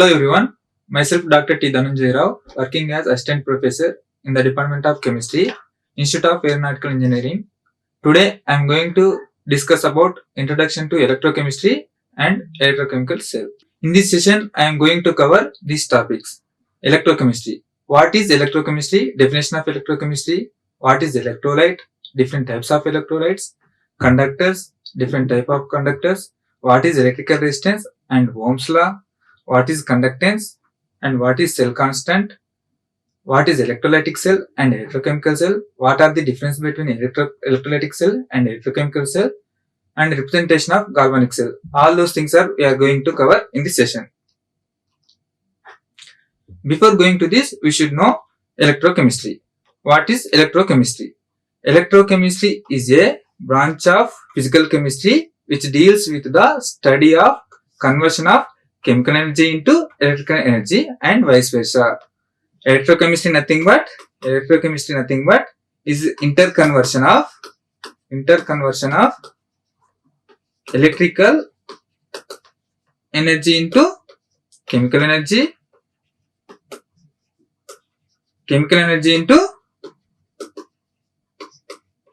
Hello everyone, myself Dr. T. Dhananjay Rao, working as Assistant Professor in the Department of Chemistry, Institute of Aeronautical Engineering. Today I am going to discuss about Introduction to Electrochemistry and Electrochemical Cell. In this session, I am going to cover these topics. Electrochemistry. What is electrochemistry? Definition of electrochemistry. What is electrolyte? Different types of electrolytes. Conductors. Different type of conductors. What is electrical resistance and Ohm's law? What is conductance and what is cell constant? What is electrolytic cell and electrochemical cell? What are the difference between electrolytic cell and electrochemical cell? And representation of galvanic cell. All those things we are going to cover in this session. Before going to this, we should know electrochemistry. What is electrochemistry? Electrochemistry is a branch of physical chemistry which deals with the study of conversion of chemical energy into electrical energy and vice versa. Electrochemistry nothing but is interconversion of electrical energy into chemical energy into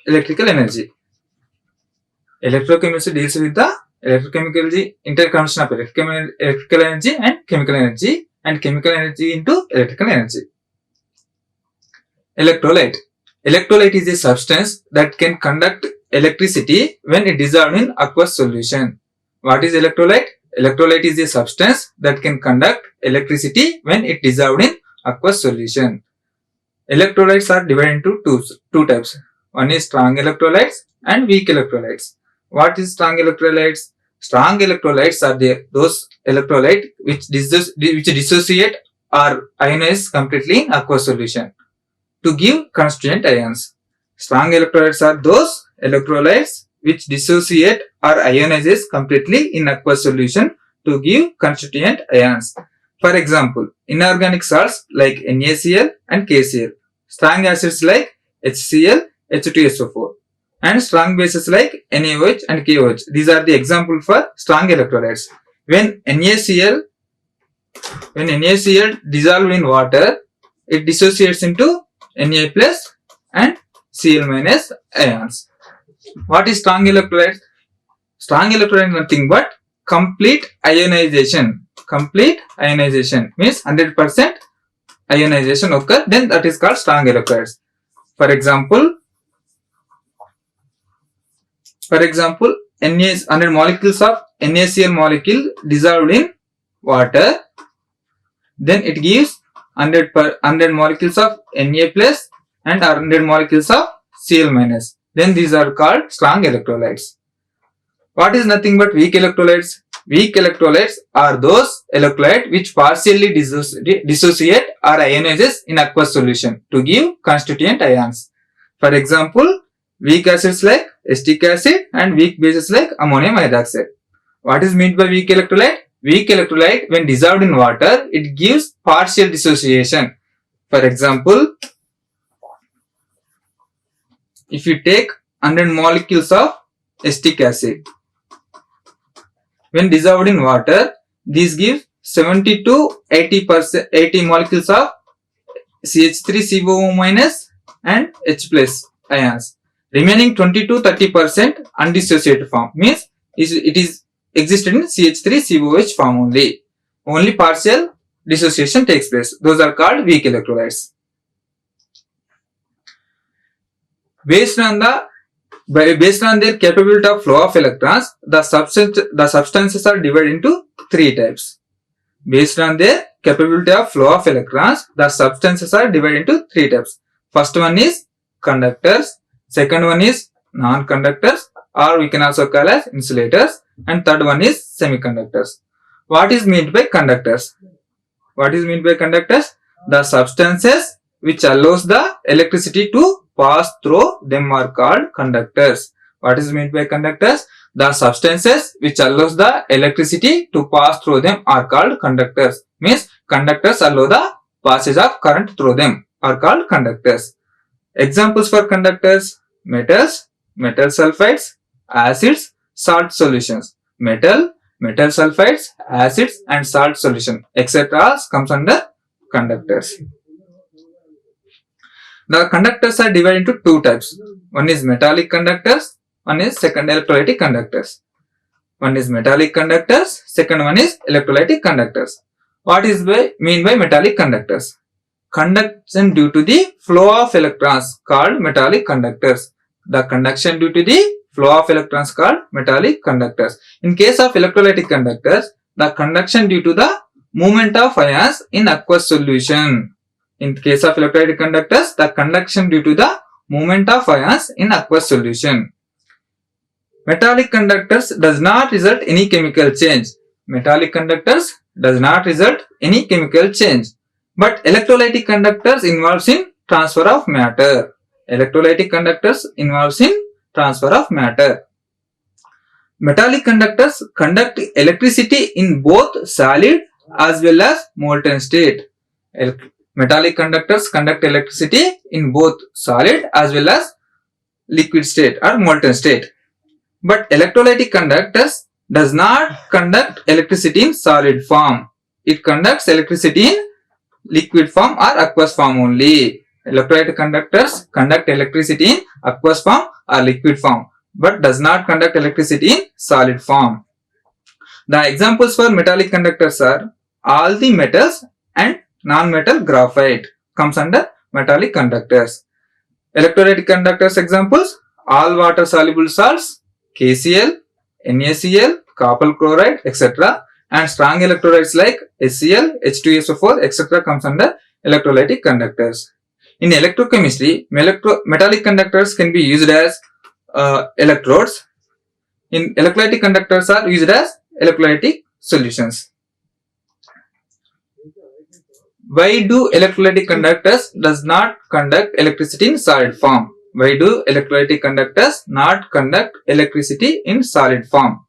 electrical energy. Electrochemistry deals with the electrochemical interconversion of electrical energy and chemical energy into electrical energy. Electrolyte. Electrolyte is a substance that can conduct electricity when it dissolved in aqueous solution. What is electrolyte? Electrolyte is a substance that can conduct electricity when it dissolved in aqueous solution. Electrolytes are divided into two types. One is strong electrolytes and weak electrolytes. What is strong electrolytes? Strong electrolytes are those electrolytes which dissociate or ionize completely in aqueous solution to give constituent ions. Strong electrolytes are those electrolytes which dissociate or ionizes completely in aqueous solution to give constituent ions. For example, inorganic salts like NaCl and KCl, strong acids like HCl, H2SO4, and strong bases like NaOH and KOH. These are the example for strong electrolytes. When NaCl dissolved in water, it dissociates into Na plus and Cl minus ions. What is strong electrolytes? Strong electrolyte is nothing but complete ionization. Complete ionization means 100% ionization occur, then that is called strong electrolytes. For example, 100 molecules of NaCl molecule dissolved in water, then it gives 100 molecules of Na plus and 100 molecules of Cl minus. Then these are called strong electrolytes. What is nothing but weak electrolytes? Weak electrolytes are those electrolytes which partially dissociate or ionizes in aqueous solution to give constituent ions. For example, weak acids like acetic acid and weak bases like ammonium hydroxide. What is meant by weak electrolyte? Weak electrolyte, when dissolved in water, it gives partial dissociation. For example, if you take 100 molecules of acetic acid, when dissolved in water, these give 70 to 80 molecules of CH3COO minus and H plus ions. Remaining 20 to 30% undissociated form means it is existed in CH3COH form only. Only partial dissociation takes place. Those are called weak electrolytes. Based on their capability of flow of electrons, the substances are divided into three types. Based on their capability of flow of electrons, the substances are divided into three types. First one is conductors. Second one is non-conductors, or we can also call as insulators, and third one is semiconductors. What is meant by conductors? The substances which allows the electricity to pass through them are called conductors. What is meant by conductors? The substances which allows the electricity to pass through them are called conductors. Means conductors allow the passage of current through them are called conductors. Examples for conductors: metals, metal sulfides, acids, salt solutions. Metal Metal sulfides, acids and salt solution, etc. comes under conductors. The conductors are divided into two types. One is metallic conductors, one is second electrolytic conductors. One is metallic conductors, second one is electrolytic conductors. What is mean by metallic conductors? Conduction due to the flow of electrons called metallic conductors. The conduction due to the flow of electrons called metallic conductors. In case of electrolytic conductors, the conduction due to the movement of ions in aqueous solution. In case of electrolytic conductors, the conduction due to the movement of ions in aqueous solution. Metallic conductors does not result any chemical change. Metallic conductors does not result any chemical change. But electrolytic conductors involves in transfer of matter. Electrolytic conductors involves in transfer of matter. Metallic conductors conduct electricity in both solid as well as molten state. Metallic conductors conduct electricity in both solid as well as liquid state or molten state. But electrolytic conductors does not conduct electricity in solid form. It conducts electricity in liquid form or aqueous form only. Electrolytic conductors conduct electricity in aqueous form or liquid form, but does not conduct electricity in solid form. The examples for metallic conductors are all the metals and non-metal graphite comes under metallic conductors. Electrolytic conductors examples: all water soluble salts, KCl, NaCl, copper chloride, etc. and strong electrolytes like HCl, H2SO4, etc. comes under electrolytic conductors. In electrochemistry, metallic conductors can be used as electrodes. In electrolytic conductors are used as electrolytic solutions. Why do electrolytic conductors does not conduct electricity in solid form? Why do electrolytic conductors not conduct electricity in solid form?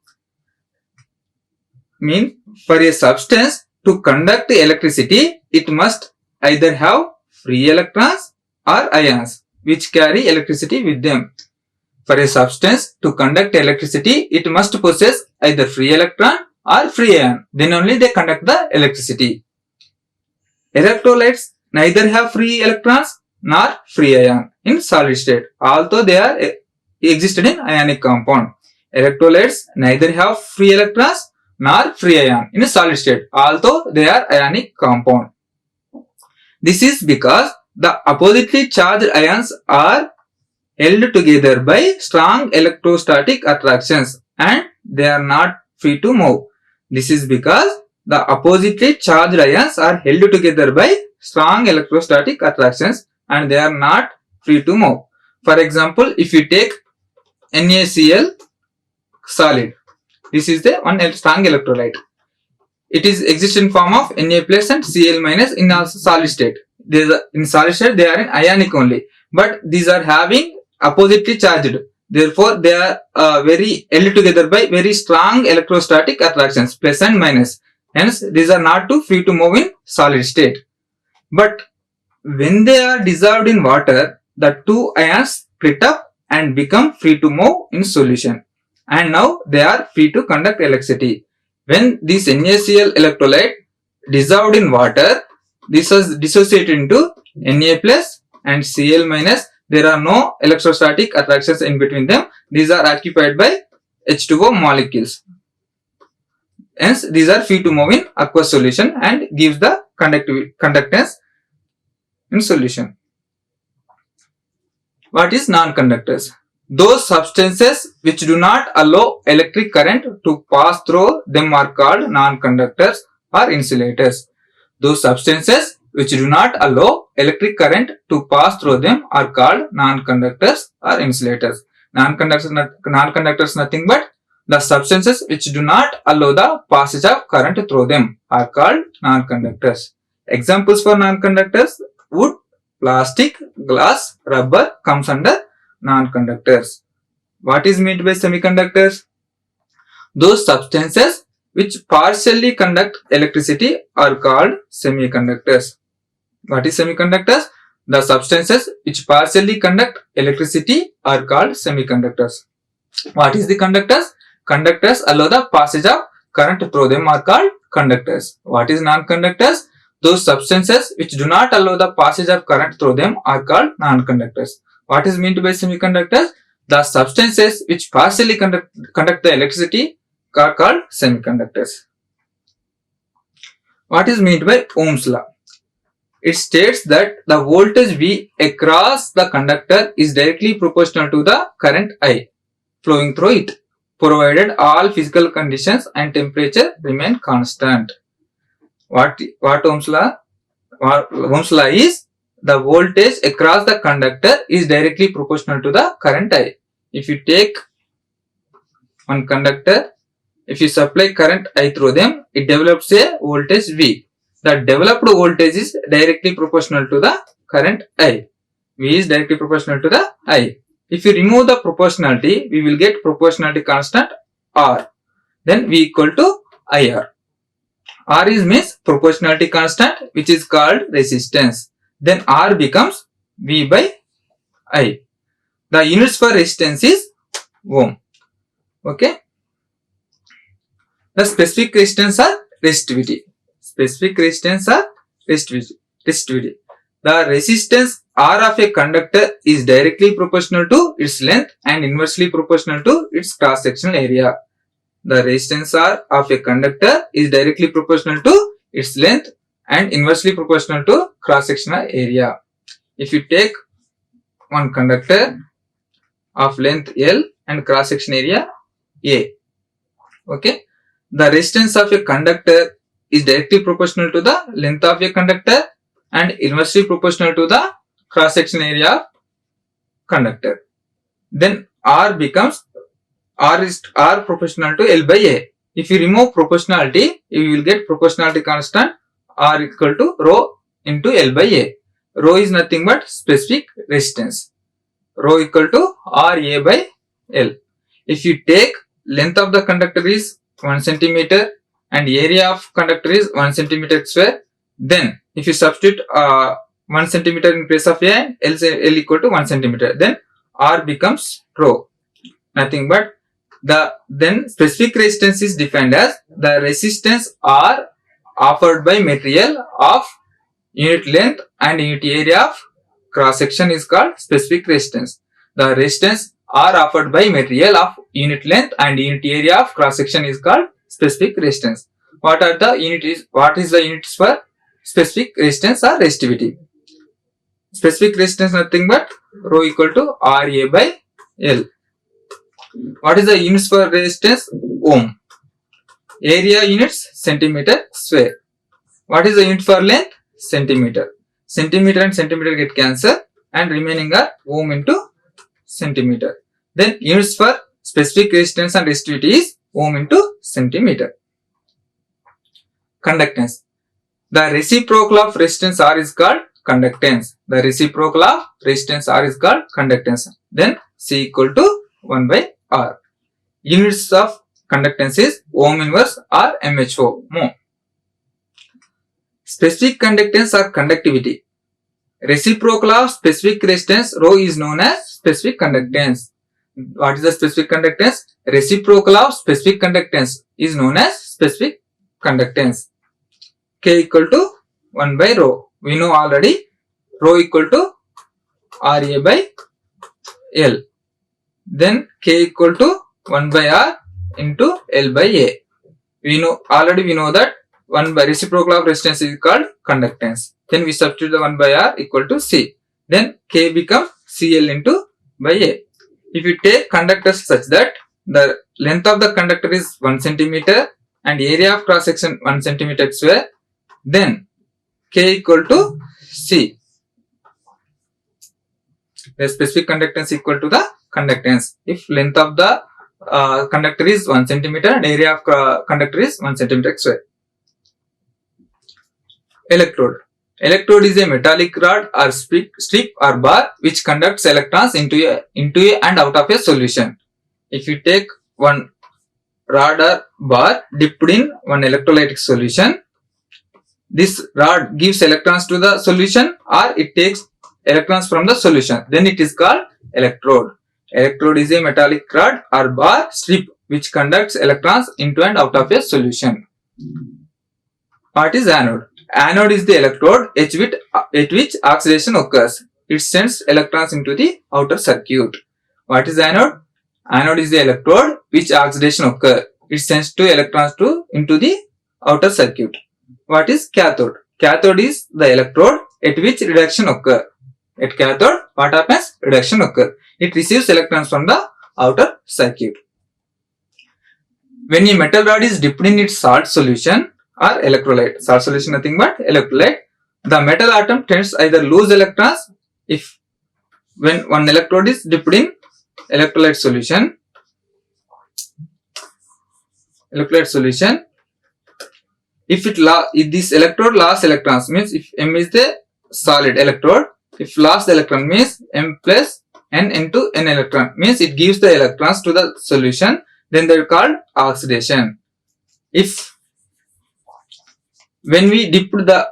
For a substance to conduct electricity, it must either have free electrons or ions which carry electricity with them. For a substance to conduct electricity, it must possess either free electron or free ion. Then only they conduct the electricity. Electrolytes neither have free electrons nor free ion in solid state, although they are existed in ionic compound. Electrolytes neither have free electrons nor free ion in a solid state, although they are ionic compound. This is because the oppositely charged ions are held together by strong electrostatic attractions and they are not free to move. This is because the oppositely charged ions are held together by strong electrostatic attractions and they are not free to move. For example, if you take NaCl solid, this is the one strong electrolyte. It is existing form of Na plus and Cl minus in a solid state. In solid state they are in ionic only, but these are having oppositely charged. Therefore, they are very held together by very strong electrostatic attractions, plus and minus. Hence, these are not too free to move in solid state. But when they are dissolved in water, the two ions split up and become free to move in solution. And now they are free to conduct electricity. When this NaCl electrolyte dissolved in water, this is dissociated into Na plus and Cl minus. There are no electrostatic attractions in between them. These are occupied by H2O molecules. Hence, these are free to move in aqueous solution and gives the conductance in solution. What is non-conductors? Those substances which do not allow electric current to pass through them are called non-conductors or insulators. Those substances which do not allow electric current to pass through them are called non-conductors or insulators. Non-conductors nothing but the substances which do not allow the passage of current through them are called non-conductors. Examples for non-conductors: wood, plastic, glass, rubber comes under non-conductors. What is meant by semiconductors? Those substances which partially conduct electricity are called semiconductors. What is semiconductors? The substances which partially conduct electricity are called semiconductors. What is the conductors? Conductors allow the passage of current through them are called conductors. What is non-conductors? Those substances which do not allow the passage of current through them are called non-conductors. What is meant by semiconductors? The substances which partially conduct the electricity are called semiconductors. What is meant by Ohm's law? It states that the voltage V across the conductor is directly proportional to the current I flowing through it, provided all physical conditions and temperature remain constant. What Ohm's law? Ohm's law is the voltage across the conductor is directly proportional to the current I. If you take one conductor, if you supply current I through them, it develops a voltage V. The developed voltage is directly proportional to the current I. V is directly proportional to the I. If you remove the proportionality, we will get proportionality constant R. Then V equal to IR. R is means proportionality constant, which is called resistance. Then R becomes V by I. The units for resistance is ohm. Okay. The specific resistance are resistivity. Specific resistance are resistivity. The resistance R of a conductor is directly proportional to its length and inversely proportional to its cross-sectional area. The resistance R of a conductor is directly proportional to its length and inversely proportional to cross-sectional area. If you take one conductor of length L and cross-sectional area A, okay, the resistance of a conductor is directly proportional to the length of a conductor and inversely proportional to the cross-section area of conductor. Then R becomes R proportional to L by A. If you remove proportionality, you will get proportionality constant R equal to rho into L by A. Rho is nothing but specific resistance. Rho equal to RA by L. If you take length of the conductor is 1 centimeter and area of conductor is 1 centimeter square, then if you substitute 1 centimeter in place of A, L equal to 1 centimeter, then R becomes rho. Nothing but then specific resistance is defined as the resistance R offered by material of unit length and unit area of cross section is called specific resistance. The resistance R offered by material of unit length and unit area of cross section is called specific resistance. What is the units for specific resistance or resistivity? Specific resistance nothing but rho equal to RA by L. What is the units for resistance? Ohm. Area units centimeter square. What is the unit for length? Centimeter. Centimeter and centimeter get cancelled and remaining are ohm into centimeter. Then units for specific resistance and resistivity is ohm into centimeter. Conductance. The reciprocal of resistance R is called conductance. The reciprocal of resistance R is called conductance. Then C equal to 1 by R. Units of conductance is ohm inverse or MHO. Mho. Specific conductance or conductivity. Reciprocal of specific resistance rho is known as specific conductance. What is the specific conductance? Reciprocal of specific conductance is known as specific conductance. K equal to 1 by rho. We know already rho equal to RA by L. Then K equal to 1 by R into L by A. We know that 1 by reciprocal of resistance is called conductance. Then we substitute the 1 by R equal to C. Then K becomes CL into by A. If you take conductors such that the length of the conductor is 1 centimeter and area of cross section 1 centimeter square, then K equal to C. The specific conductance equal to the conductance. If length of the conductor is 1 centimeter and area of conductor is 1 centimeter square. Electrode. Electrode is a metallic rod or strip or bar which conducts electrons into a and out of a solution. If you take one rod or bar dipped in one electrolytic solution, this rod gives electrons to the solution or it takes electrons from the solution. Then it is called electrode. Electrode is a metallic rod or bar strip which conducts electrons into and out of a solution. What is anode? Anode is the electrode at which oxidation occurs. It sends electrons into the outer circuit. What is anode? Anode is the electrode which oxidation occurs. It sends two electrons into the outer circuit. What is cathode? Cathode is the electrode at which reduction occurs. At cathode, what happens? Reduction occurs. It receives electrons from the outer circuit. When a metal rod is dipped in its salt solution or electrolyte, salt solution nothing but electrolyte, the metal atom tends either lose electrons when one electrode is dipped in electrolyte solution. If this electrode lost electrons, means if M is the solid electrode, if lost electron means M plus N into N electron, means it gives the electrons to the solution, then they are called oxidation. When we dip the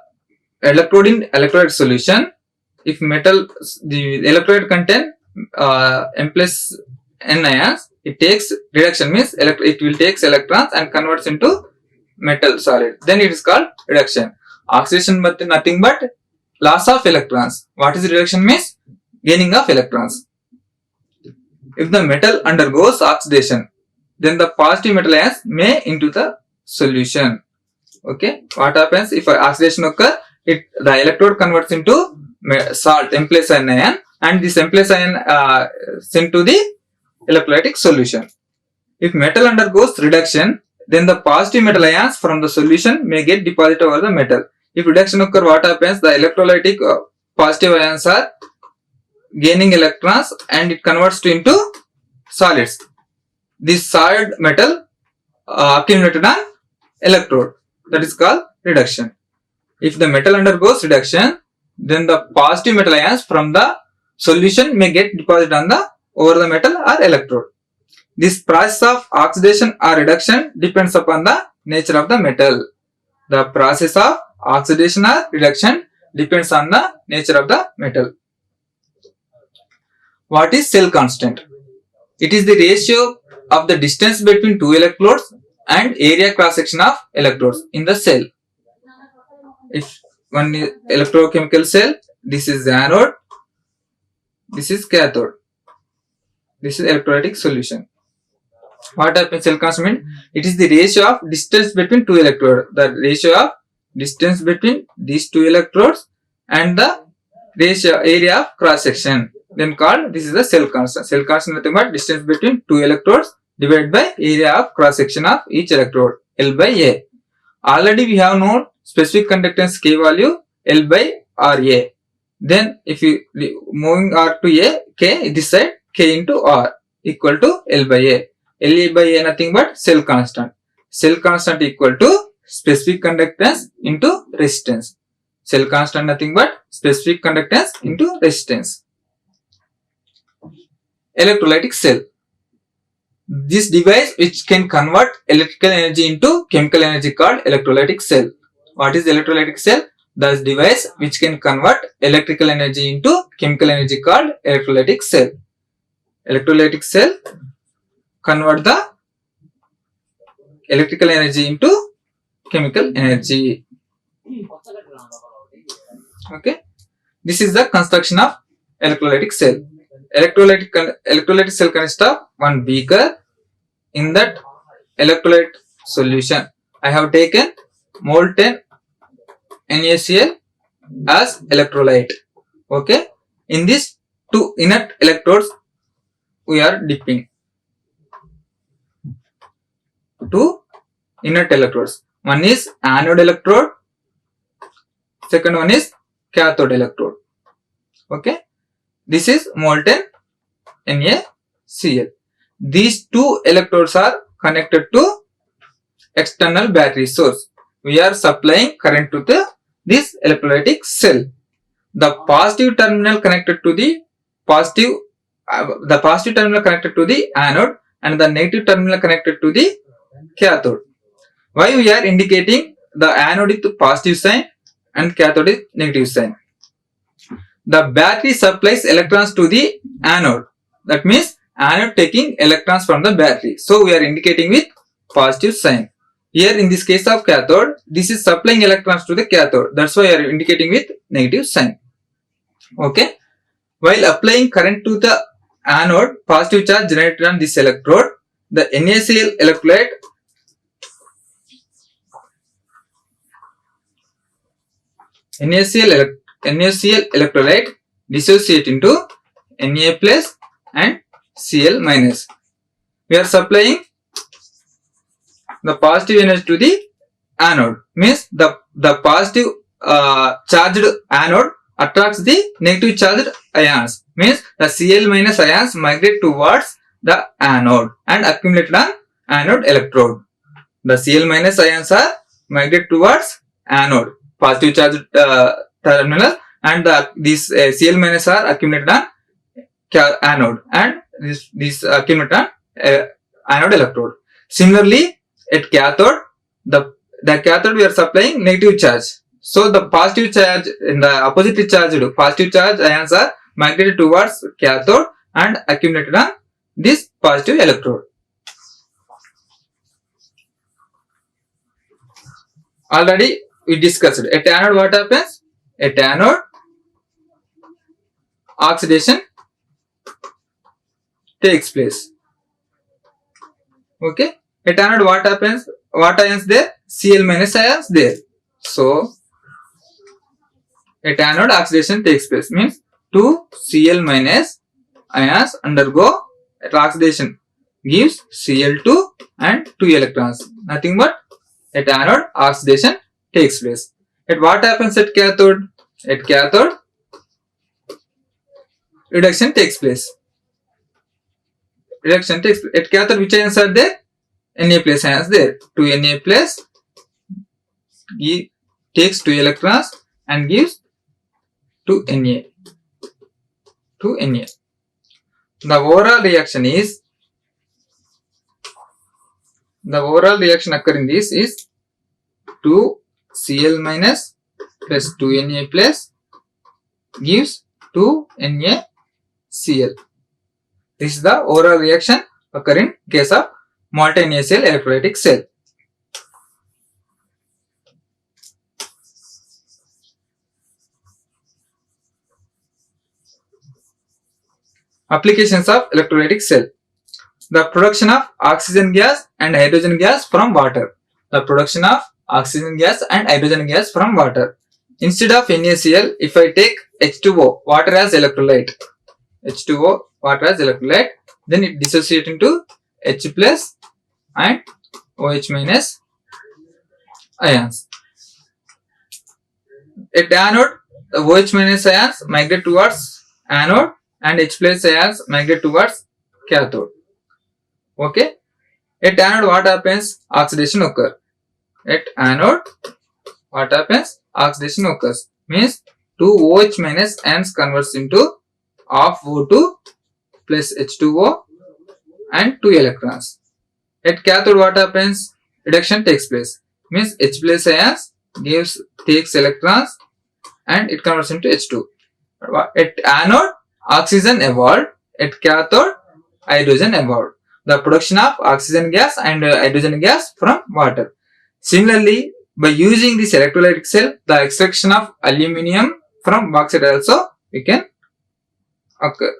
electrode in electrolyte solution, if the electrolyte contain M plus N ions, it takes reduction, means it will take electrons and converts into metal solid, then it is called reduction. Oxidation nothing but loss of electrons. What is reduction means? Gaining of electrons. If the metal undergoes oxidation, then the positive metal ions may into the solution. Okay, what happens if oxidation occurs? The electrode converts into salt M plus N ion, and this M plus ion sent to the electrolytic solution. If metal undergoes reduction, then the positive metal ions from the solution may get deposited over the metal. If reduction occurs, what happens? The electrolytic positive ions are gaining electrons and it converts into solids. This solid metal accumulated on electrode, that is called reduction. If the metal undergoes reduction, then the positive metal ions from the solution may get deposited on over the metal or electrode. This process of oxidation or reduction depends upon the nature of the metal. The process of oxidation or reduction depends on the nature of the metal. What is cell constant? It is the ratio of the distance between two electrodes and area cross section of electrodes in the cell. If one is electrochemical cell, this is the anode, this is cathode, this is electrolytic solution. What happens? Cell constant, it is the ratio of distance between two electrodes. The ratio of distance between these two electrodes and the ratio area of cross section. Then called, this is the cell constant. Cell constant nothing but distance between two electrodes divided by area of cross section of each electrode, L by A. Already we have known specific conductance K value L by RA. Then if you moving R to A, K this side, K into R equal to L by A. LA by A nothing but cell constant. Cell constant equal to specific conductance into resistance. Cell constant nothing but specific conductance into resistance. Electrolytic cell. This device which can convert electrical energy into chemical energy called electrolytic cell. What is electrolytic cell? The device which can convert electrical energy into chemical energy called electrolytic cell. Electrolytic cell convert the electrical energy into chemical energy. Okay, this is the construction of electrolytic cell. Electrolytic cell consists of one beaker. In that electrolyte solution, I have taken molten NaCl as electrolyte. Okay, in these two inert electrodes we are dipping. Two inert electrodes. One is anode electrode, second one is cathode electrode. Okay, this is molten NaCl. These two electrodes are connected to external battery source. We are supplying current to this electrolytic cell. The positive terminal connected to the positive terminal connected to the anode and the negative terminal connected to the cathode. Why we are indicating the anode with positive sign and cathode with negative sign? The battery supplies electrons to the anode. That means anode taking electrons from the battery. So we are indicating with positive sign. Here in this case of cathode, this is supplying electrons to the cathode. That's why we are indicating with negative sign. Okay. While applying current to the anode, positive charge generated on this electrode, the NaCl electrolyte NaCl electrolyte dissociate into Na plus and Cl minus. We are supplying the positive energy to the anode, means the positive charged anode attracts the negative charged ions, means the Cl minus ions migrate towards the anode and accumulate on anode electrode. The Cl minus ions are migrate towards anode, positive charged terminal, and these Cl minus are accumulated on anode, and this accumulate on anode electrode. Similarly, at cathode, the cathode we are supplying negative charge. So the positive charge in the oppositely charged positive charge ions are migrated towards cathode and accumulated on this positive electrode. Already we discussed. At anode what happens? At anode, oxidation takes place. Okay. At anode what happens? What ions there? Cl minus ions there. So at anode oxidation takes place, means 2 Cl minus ions undergo at oxidation, gives Cl2 and 2 electrons. Nothing but at anode oxidation takes place. At what happens at cathode? At cathode, reduction takes place. Reduction takes place. At cathode, which ions are there? Na plus ions there. 2 Na plus takes 2 electrons and gives 2 Na. 2 Na. The overall reaction occurring this is 2 Cl minus plus 2 Na plus gives 2 NaCl. This is the overall reaction occurring in case of multi-NaCl electrolytic cell. Applications of electrolytic cell. The production of oxygen gas and hydrogen gas from water. The production of oxygen gas and hydrogen gas from water. Instead of NaCl, if I take H2O, water as electrolyte, H2O, water as electrolyte, then it dissociates into H plus and OH minus ions. At anode, the OH minus ions migrate towards anode and H plus ions migrate towards cathode. Okay. At anode, what happens? Oxidation occurs. At anode, what happens? Oxidation occurs. Means 2 OH minus ions converts into half O2 plus H2O and 2 electrons. At cathode, what happens? Reduction takes place. Means H plus ions takes electrons and it converts into H2. At anode, oxygen evolved. At cathode, hydrogen evolved. The production of oxygen gas and hydrogen gas from water. Similarly, by using this electrolytic cell, the extraction of aluminium from bauxite also we can occur.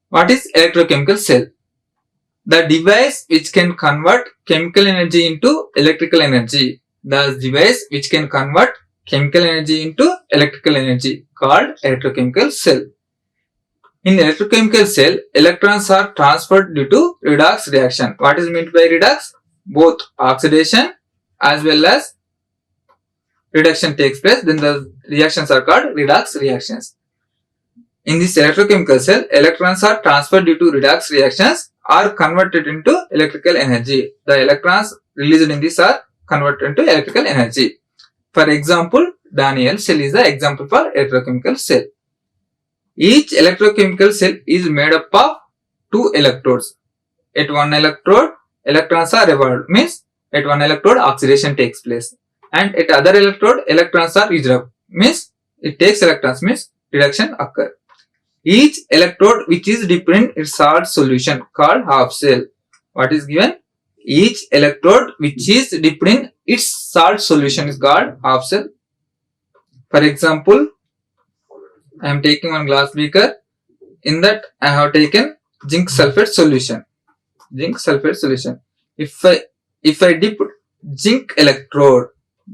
What is electrochemical cell? The device which can convert chemical energy into electrical energy. The device which can convert chemical energy into electrical energy called electrochemical cell. In electrochemical cell, electrons are transferred due to redox reaction. What is meant by redox? Both oxidation as well as reduction takes place. Then the reactions are called redox reactions. In this electrochemical cell, electrons are transferred due to redox reactions are converted into electrical energy. The electrons released in this are converted into electrical energy. For example, Daniel cell is the example for electrochemical cell. Each electrochemical cell is made up of 2 electrodes. At one electrode, electrons are evolved, means at one electrode oxidation takes place, and at other electrode electrons are used up, means it takes electrons, means reduction occur. Each electrode which is dipped in its salt solution called half cell. What is given? Each electrode which is dipped in its salt solution is called half cell. For example, I am taking one glass beaker. In that I have taken zinc sulfate solution. Zinc sulfate solution. If I dip zinc electrode,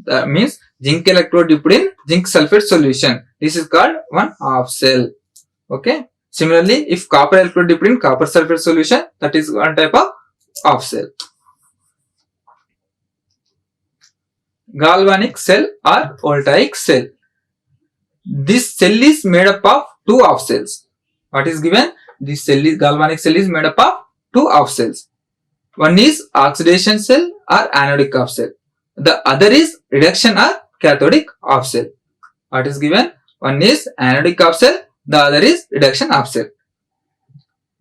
that means zinc electrode dipped in zinc sulfate solution. This is called one half cell. Okay. Similarly, if copper electrode dipped in copper sulfate solution, that is one type of half cell. Galvanic cell or voltaic cell. This cell is made up of two half cells. What is given? This cell is galvanic cell is made up of two half cells. One is oxidation cell or anodic half cell. The other is reduction or cathodic half cell. What is given? One is anodic half cell. The other is reduction half cell.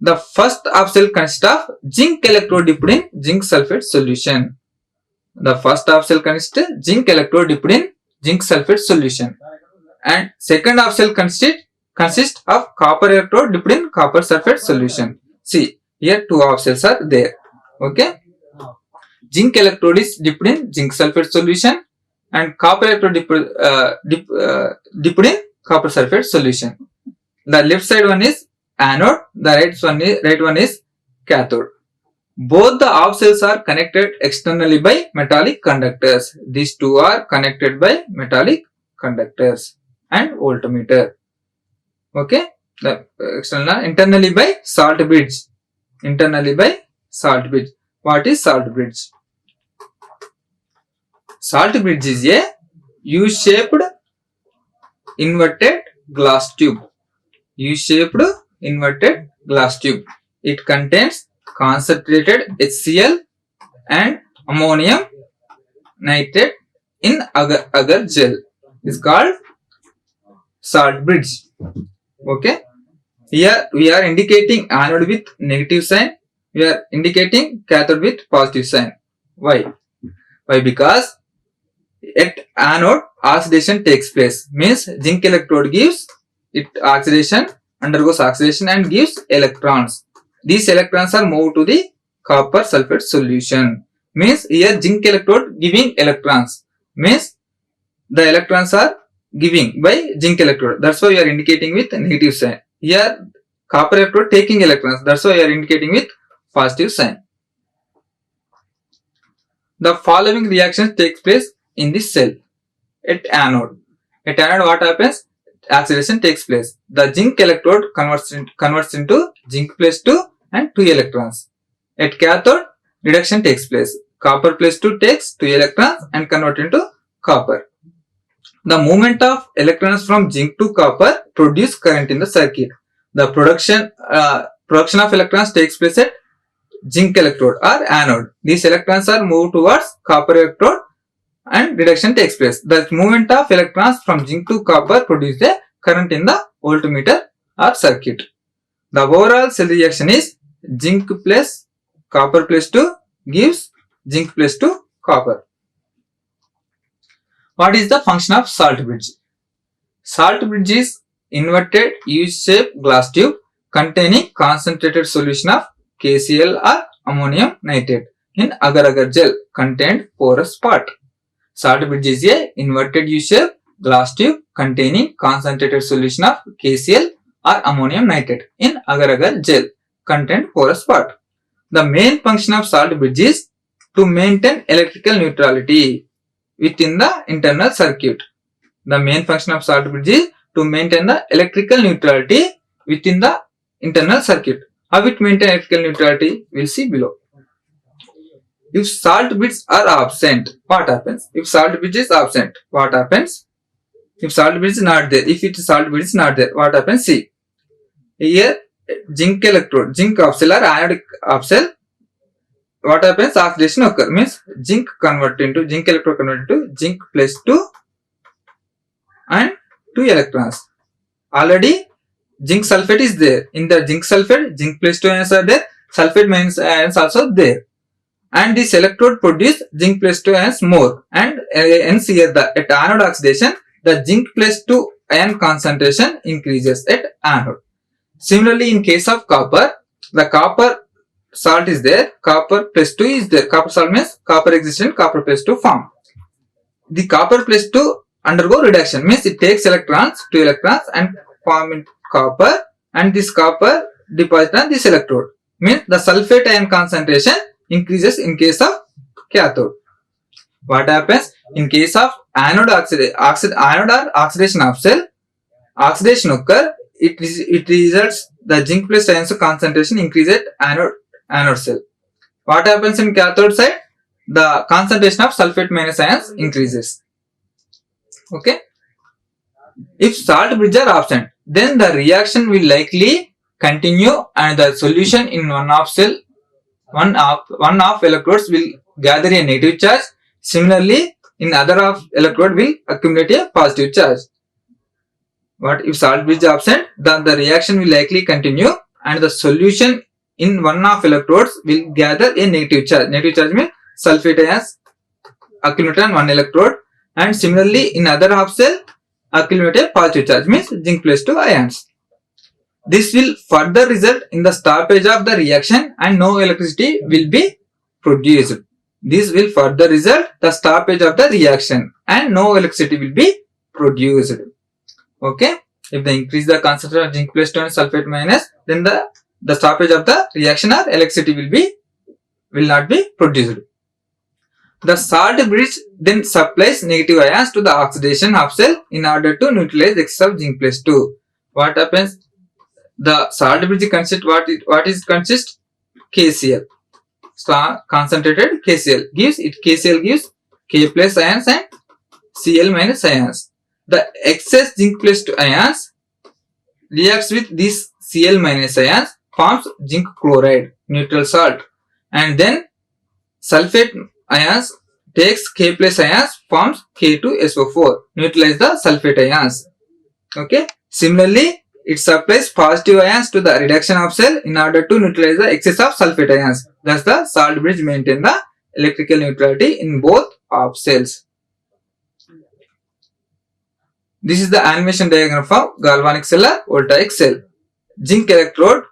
The first half cell consists of zinc electrode dipped in zinc sulfate solution. The first half cell consists of zinc electrode dipped in zinc sulfate solution. And second half cell consists of copper electrode dipped in copper sulfate solution. See, here two half cells are there. Okay. Zinc electrode is dipped in zinc sulfate solution and copper electrode dipped in copper sulfate solution. The left side one is anode, the right one is cathode. Both the half cells are connected externally by metallic conductors. These two are connected by metallic conductors and voltmeter. Okay, the internally by salt bridge. Internally by salt bridge. What is salt bridge? Salt bridge is a U-shaped inverted glass tube. U-shaped inverted glass tube. It contains concentrated HCl and ammonium nitrate in agar gel. It's called salt bridge. Okay. Here we are indicating anode with negative sign. We are indicating cathode with positive sign. Why? Why? Because at anode oxidation takes place. Means zinc electrode gives it oxidation, undergoes oxidation and gives electrons. These electrons are moved to the copper sulfate solution. Means here zinc electrode giving electrons. Means the electrons are giving by zinc electrode. That's why we are indicating with negative sign. Here copper electrode taking electrons. That's why we are indicating with positive sign. The following reactions takes place in this cell. At anode. At anode what happens? Oxidation takes place. The zinc electrode converts into zinc plus 2 and 2 electrons. At cathode, reduction takes place. Copper plus 2 takes 2 electrons and convert into copper. The movement of electrons from zinc to copper produce current in the circuit. The production of electrons takes place at zinc electrode or anode. These electrons are moved towards copper electrode and reduction takes place. The movement of electrons from zinc to copper produces a current in the voltmeter or circuit. The overall cell reaction is zinc plus copper plus 2 gives zinc plus 2 copper. What is the function of salt bridge? Salt bridge is inverted U-shaped glass tube containing concentrated solution of KCl or ammonium nitrate in agar-agar gel contained porous part. Salt bridge is a inverted U-shaped glass tube containing concentrated solution of KCl or ammonium nitrate in agar-agar gel contained porous part. The main function of salt bridge is to maintain electrical neutrality within the internal circuit. The main function of salt bridge is to maintain the electrical neutrality within the internal circuit. How it maintains electrical neutrality? We'll see below. If salt bridges are absent, what happens? If salt bridge is absent, what happens? If salt bridge is not there, salt bridge is not there, what happens? See, here zinc electrode, zinc half cell or anodic half cell, what happens? Oxidation occur. Means zinc electrode convert into zinc plus 2 and 2 electrons. Already zinc sulfate is there. In the zinc sulfate, zinc plus 2 ions are there. Sulfate minus ions also there. And this electrode produce zinc plus 2 ions more. And hence here at anode oxidation, the zinc plus 2 ion concentration increases at anode. Similarly, in case of copper, the copper salt is there, copper plus 2 is there. Copper salt means copper exists in copper plus 2 form. The copper plus 2 undergo reduction, means it takes two electrons and form in copper, and this copper deposit on this electrode, means the sulfate ion concentration increases in case of cathode. What happens in case of anode oxidation of cell? Oxidation occur, it results the zinc plus ions concentration increase at anode cell. What happens in cathode side? The concentration of sulfate minus ions increases. Okay. If salt bridge are absent, then the reaction will likely continue and the solution in one half electrodes will gather a negative charge. Similarly, in other half electrode will accumulate a positive charge. What if salt bridge absent? Then the reaction will likely continue and the solution in one half electrodes will gather a negative charge. Negative charge means sulfate ions accumulate on one electrode, and similarly in other half cell accumulate a positive charge, means zinc plus 2 ions. This will further result in the stoppage of the reaction and no electricity will be produced. This will further result the stoppage of the reaction and no electricity will be produced. Okay. If they increase the concentration of zinc plus 2 and sulfate minus, then the stoppage of the reaction or electricity will not be produced. The salt bridge then supplies negative ions to the oxidation half cell in order to neutralize excess of zinc plus 2. What happens? The salt bridge consists what is consist? KCl. Concentrated KCl gives K plus ions and Cl minus ions. The excess zinc plus 2 ions reacts with these Cl minus ions, forms zinc chloride, neutral salt, and then sulfate ions takes K plus ions, forms K2SO4, neutralize the sulfate ions. Okay. Similarly, it supplies positive ions to the reduction of cell in order to neutralize the excess of sulfate ions. Thus, the salt bridge maintains the electrical neutrality in both half cells. This is the animation diagram for galvanic cell or voltaic cell. Zinc electrode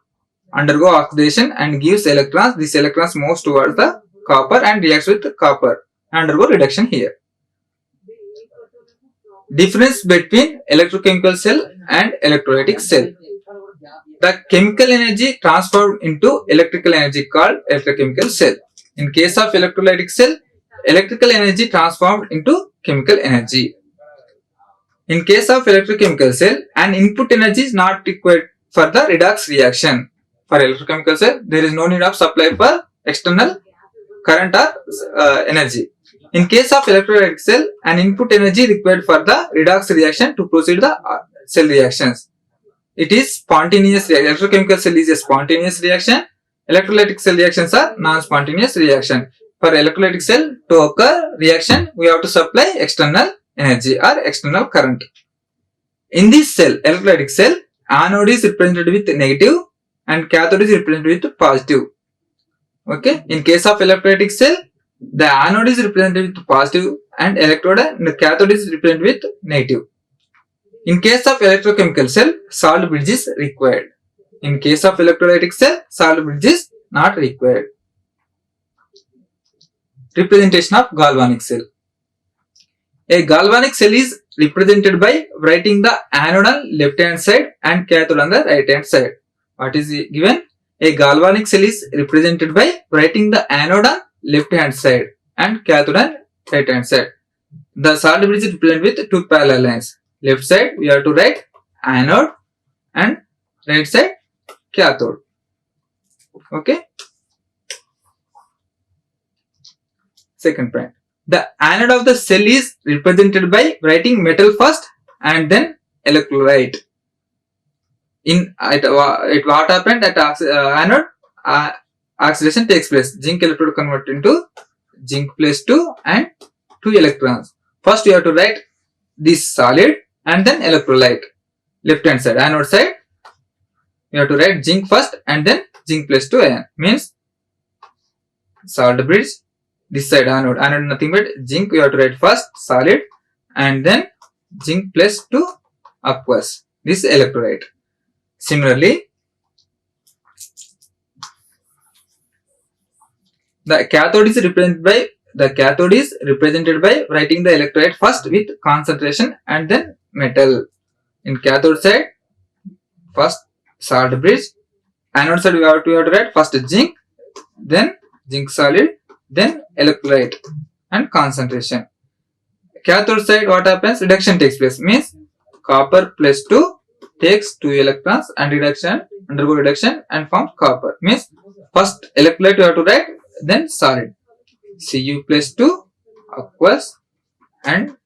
undergo oxidation and gives electrons. These electrons moves towards the copper and reacts with copper. Undergo reduction here. Difference between electrochemical cell and electrolytic cell. The chemical energy transformed into electrical energy called electrochemical cell. In case of electrolytic cell, electrical energy transformed into chemical energy. In case of electrochemical cell, an input energy is not required for the redox reaction. For electrochemical cell, there is no need of supply for external current or energy. In case of electrolytic cell, an input energy required for the redox reaction to proceed the cell reactions. It is spontaneous reaction. Electrochemical cell is a spontaneous reaction. Electrolytic cell reactions are non-spontaneous reaction. For electrolytic cell to occur reaction, we have to supply external energy or external current. In this cell, electrolytic cell, anode is represented with negative and cathode is represented with positive. Okay. In case of electrolytic cell, the anode is represented with positive and electrode and the cathode is represented with negative. In case of electrochemical cell, salt bridge is required. In case of electrolytic cell, salt bridge is not required. Representation of galvanic cell. A galvanic cell is represented by writing the anode on left hand side and cathode on the right hand side. What is given? A galvanic cell is represented by writing the anode on left hand side and cathode on right hand side. The salt bridge is represented with two parallel lines. Left side we have to write anode and right side cathode. Okay. Second point. The anode of the cell is represented by writing metal first and then electrolyte. What happened at anode? Oxidation takes place. Zinc electrode converted into zinc plus 2 and 2 electrons. First you have to write this solid and then electrolyte. Left hand side, anode side, you have to write zinc first and then zinc plus 2 ion. Means salt bridge. This side anode nothing but zinc, you have to write first solid and then zinc plus 2 aqueous. This electrolyte. Similarly, The cathode is represented by writing the electrolyte first with concentration and then metal. In cathode side, first salt bridge. Anode side we have to write first zinc, then zinc solid, then electrolyte and concentration. Cathode side, what happens? Reduction takes place. Means copper plus 2 takes 2 electrons and undergo reduction and forms copper. Means first electrolyte you have to write, then solid. Cu plus 2 aqueous and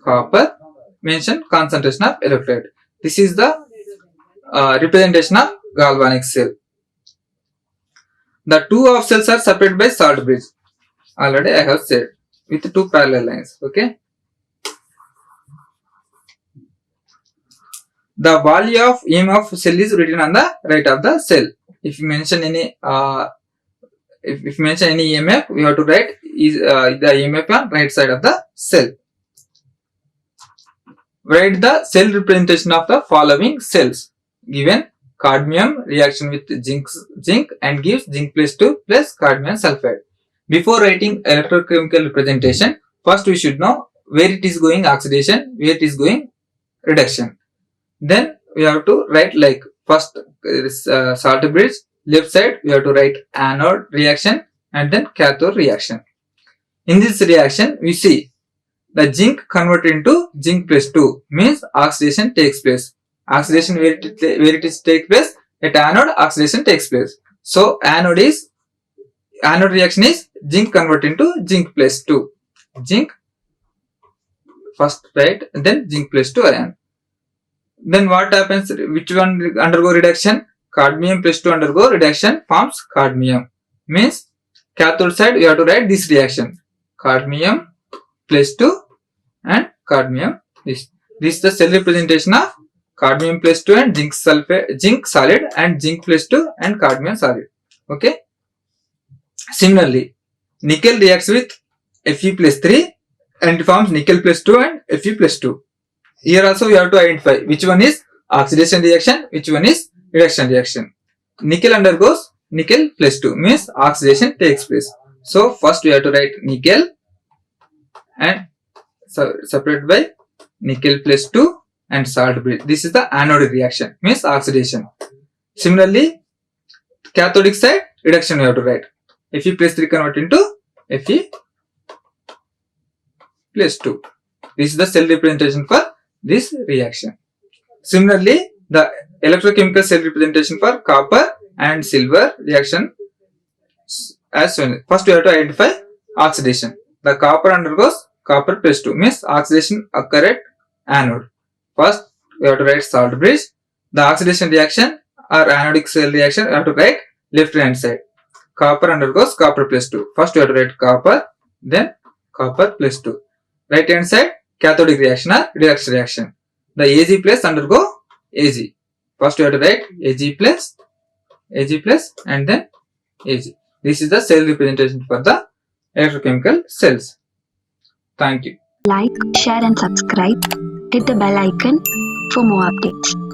copper. Mention concentration of electrolyte. This is the representation of galvanic cell. The two of cells are separated by salt bridge. Already I have said with two parallel lines. Okay. The value of EMF of cell is written on the right of the cell. If you mention any EMF, we have to write the EMF on right side of the cell. Write the cell representation of the following cells. Given cadmium reaction with zinc and gives zinc plus 2 plus cadmium sulfide. Before writing electrochemical representation, first we should know where it is going oxidation, where it is going reduction. Then we have to write like first salt bridge, left side we have to write anode reaction and then cathode reaction. In this reaction we see the zinc converted into zinc plus 2 means oxidation takes place. Oxidation where it is take place? At anode oxidation takes place. So anode reaction is zinc converted into zinc plus 2. Zinc first right, then zinc plus 2 ion. Then what happens? Which one undergo reduction? Cadmium plus 2 undergo reduction, forms cadmium. Means cathode side you have to write this reaction. Cadmium plus 2 and cadmium. This is the cell representation of cadmium plus 2 and zinc solid and zinc plus 2 and cadmium solid. Okay. Similarly, nickel reacts with Fe plus 3 and forms nickel plus 2 and Fe plus 2. Here also we have to identify which one is oxidation reaction, which one is reduction reaction. Nickel undergoes nickel plus 2 means oxidation takes place. So first we have to write nickel and separated by nickel plus 2 and salt bridge. This is the anodic reaction means oxidation. Similarly, cathodic side reduction we have to write. Fe plus 3 convert into Fe plus 2. This is the cell representation for this reaction. Similarly, the electrochemical cell representation for copper and silver reaction as shown. First we have to identify oxidation. The copper undergoes copper plus 2 means oxidation occur at anode. First we have to write salt bridge. The oxidation reaction or anodic cell reaction we have to write left hand side. Copper undergoes copper plus 2. First we have to write copper, then copper plus 2. Right hand side cathodic reaction or reduction reaction. The Ag plus undergo Ag. First you have to write Ag plus and then Ag. This is the cell representation for the electrochemical cells. Thank you. Like, share and subscribe. Hit the bell icon for more updates.